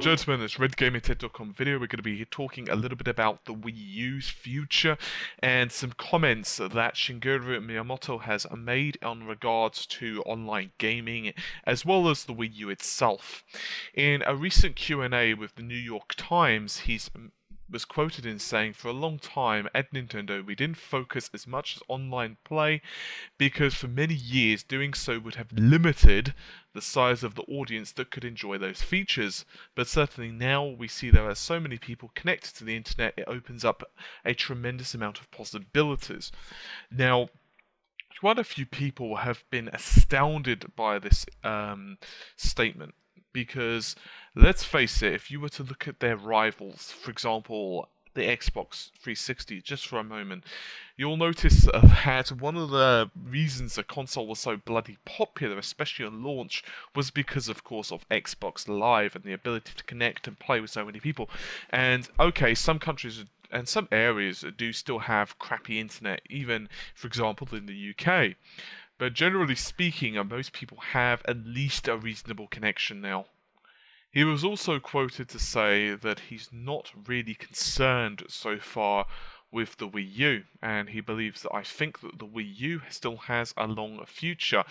and gentlemen, it's RedGamerTech.com video. We're going to be talking a little bit about the Wii U's future and some comments that Shigeru Miyamoto has made on regards to online gaming as well as the Wii U itself. In a recent Q&A with the New York Times, he's was quoted in saying, for a long time at Nintendo we didn't focus as much as online play because for many years doing so would have limited the size of the audience that could enjoy those features. But certainly now we see there are so many people connected to the internet, it opens up a tremendous amount of possibilities. Now, quite a few people have been astounded by this statement. Because, let's face it, if you were to look at their rivals, for example, the Xbox 360, just for a moment, you'll notice that one of the reasons the console was so bloody popular, especially on launch, was because, of course, of Xbox Live and the ability to connect and play with so many people. And, okay, some countries and some areas do still have crappy internet, even, for example, in the UK. But generally speaking, most people have at least a reasonable connection now. He was also quoted to say that he's not really concerned so far with the Wii U, and he believes that I think that the Wii U still has a long future,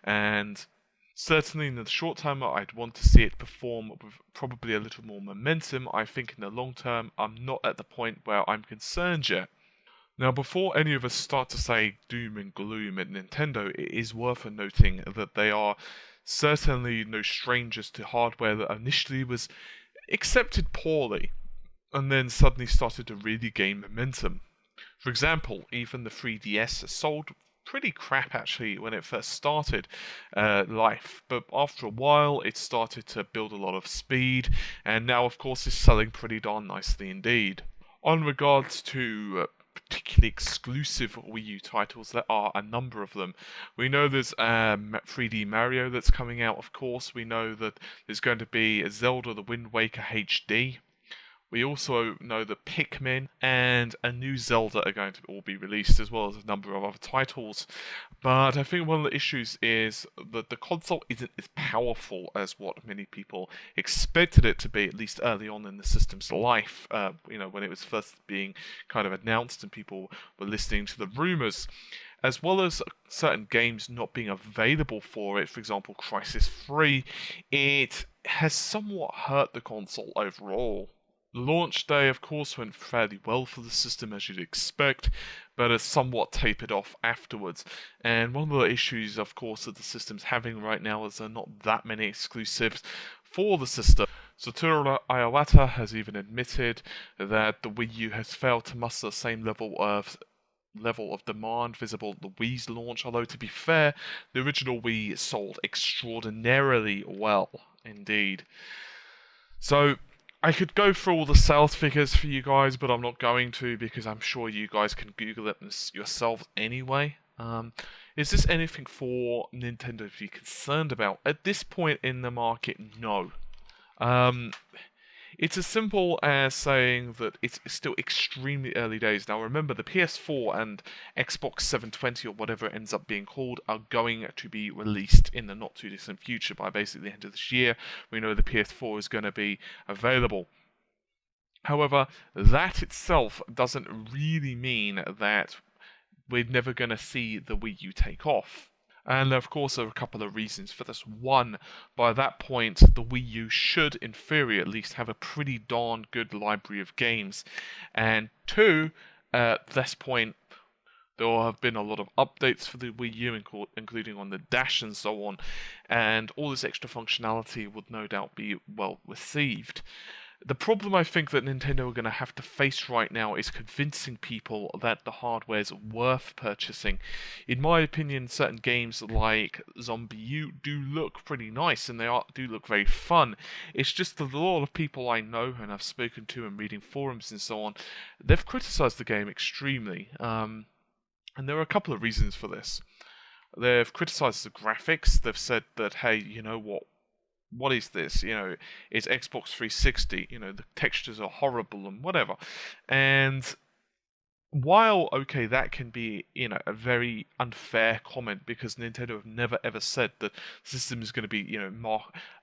and certainly in the short term I'd want to see it perform with probably a little more momentum. I think in the long term I'm not at the point where I'm concerned yet. Now, before any of us start to say doom and gloom at Nintendo, it is worth noting that they are certainly no strangers to hardware that initially was accepted poorly, and then suddenly started to really gain momentum. For example, even the 3DS sold pretty crap actually when it first started life, but after a while it started to build a lot of speed, and now of course is selling pretty darn nicely indeed. On regards to particularly exclusive Wii U titles, there are a number of them. We know there's 3D Mario that's coming out, of course. We know that there's going to be Zelda The Wind Waker HD. We also know that Pikmin and a new Zelda are going to all be released, as well as a number of other titles. But I think one of the issues is that the console isn't as powerful as what many people expected it to be, at least early on in the system's life. When it was first being kind of announced and people were listening to the rumors. As well as certain games not being available for it, for example, Crisis 3, it has somewhat hurt the console overall. The launch day, of course, went fairly well for the system, as you'd expect, but has somewhat tapered off afterwards. And one of the issues, of course, that the system's having right now is there are not that many exclusives for the system. Satoru Iwata has even admitted that the Wii U has failed to muster the same level of demand visible at the Wii's launch, although to be fair, the original Wii sold extraordinarily well indeed. So, I could go through all the sales figures for you guys, but I'm not going to because I'm sure you guys can Google it yourselves anyway. Is this anything for Nintendo to be concerned about? At this point in the market, no. It's as simple as saying that it's still extremely early days. Now remember, the PS4 and Xbox 720 or whatever it ends up being called are going to be released in the not too distant future. By basically the end of this year, we know the PS4 is going to be available. However, that itself doesn't really mean that we're never going to see the Wii U take off. And of course there are a couple of reasons for this. One, by that point the Wii U should, in theory at least, have a pretty darn good library of games. And two, at this point there will have been a lot of updates for the Wii U, including on the dash and so on, and all this extra functionality would no doubt be well received. The problem I think that Nintendo are going to have to face right now is convincing people that the hardware is worth purchasing. In my opinion, certain games like Zombie U do look pretty nice and do look very fun. It's just that a lot of people I know and I've spoken to and reading forums and so on, they've criticized the game extremely. And there are a couple of reasons for this. They've criticized the graphics. They've said that, hey, you know what is this? It's Xbox 360, the textures are horrible and whatever. And while okay, that can be a very unfair comment because Nintendo have never ever said that the system is going to be more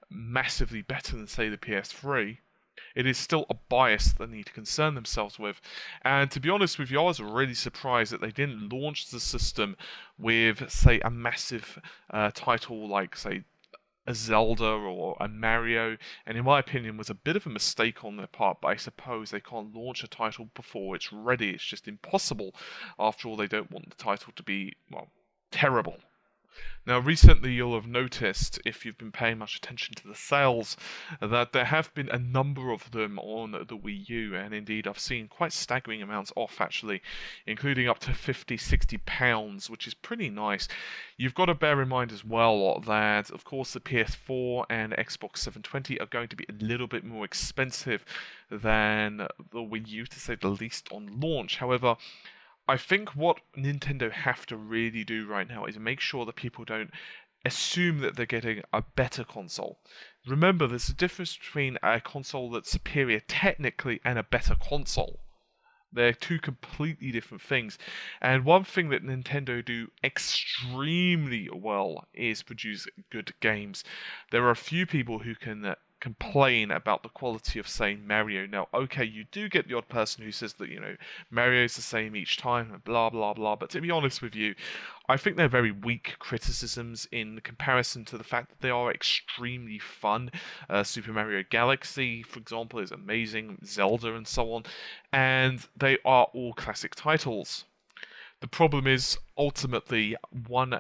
massively better than say the PS3. It is still a bias that they need to concern themselves with. And to be honest with you, I was really surprised that they didn't launch the system with, say, a massive title like, say, a Zelda or a Mario, and in my opinion was a bit of a mistake on their part, but I suppose they can't launch a title before it's ready. It's just impossible. After all, they don't want the title to be, well, terrible. Now, recently you'll have noticed, if you've been paying much attention to the sales, that there have been a number of them on the Wii U, and indeed I've seen quite staggering amounts off actually, including up to £50–60, which is pretty nice. You've got to bear in mind as well that, of course, the PS4 and Xbox 720 are going to be a little bit more expensive than the Wii U, to say the least, on launch. However, I think what Nintendo have to really do right now is make sure that people don't assume that they're getting a better console. Remember, there's a difference between a console that's superior technically and a better console. They're two completely different things. And one thing that Nintendo do extremely well is produce good games. There are a few people who can complain about the quality of, say, Mario. Now, okay, you do get the odd person who says that, Mario's the same each time, and blah, blah, blah. But to be honest with you, I think they're very weak criticisms in comparison to the fact that they are extremely fun. Super Mario Galaxy, for example, is amazing, Zelda and so on, and they are all classic titles. The problem is, ultimately, one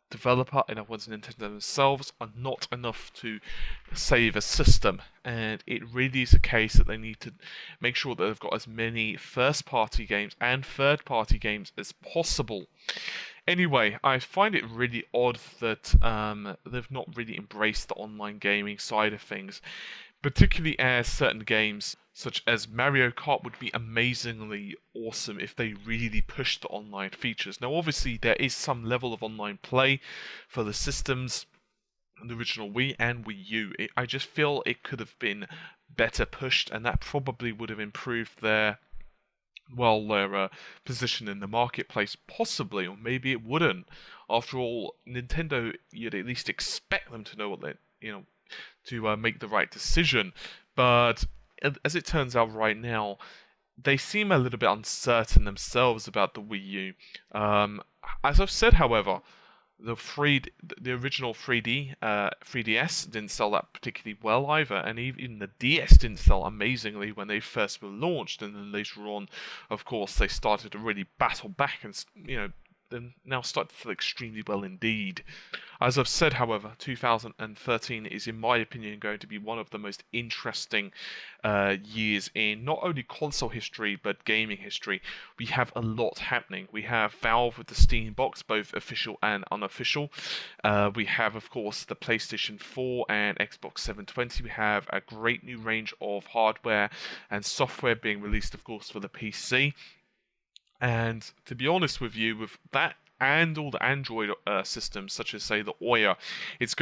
developer and one's Nintendo themselves are not enough to save a system, and it really is a case that they need to make sure that they've got as many first-party games and third-party games as possible. Anyway, I find it really odd that they've not really embraced the online gaming side of things, particularly as certain games such as Mario Kart would be amazingly awesome if they really pushed the online features. Now, obviously, there is some level of online play for the systems, the original Wii and Wii U. I just feel it could have been better pushed, and that probably would have improved their position in the marketplace, possibly, or maybe it wouldn't. After all, Nintendo, you'd at least expect them to know what they, to make the right decision. But as it turns out right now, they seem a little bit uncertain themselves about the Wii U. As I've said, however, the original 3DS didn't sell that particularly well either, and even the DS didn't sell amazingly when they first were launched, and then later on, of course, they started to really battle back and, then now start to feel extremely well indeed. As I've said, however, 2013 is, in my opinion, going to be one of the most interesting years in not only console history, but gaming history. We have a lot happening. We have Valve with the Steam box, both official and unofficial. We have, of course, the PlayStation 4 and Xbox 720. We have a great new range of hardware and software being released, of course, for the PC. And to be honest with you, with that and all the Android systems, such as, say, the Ouya, it's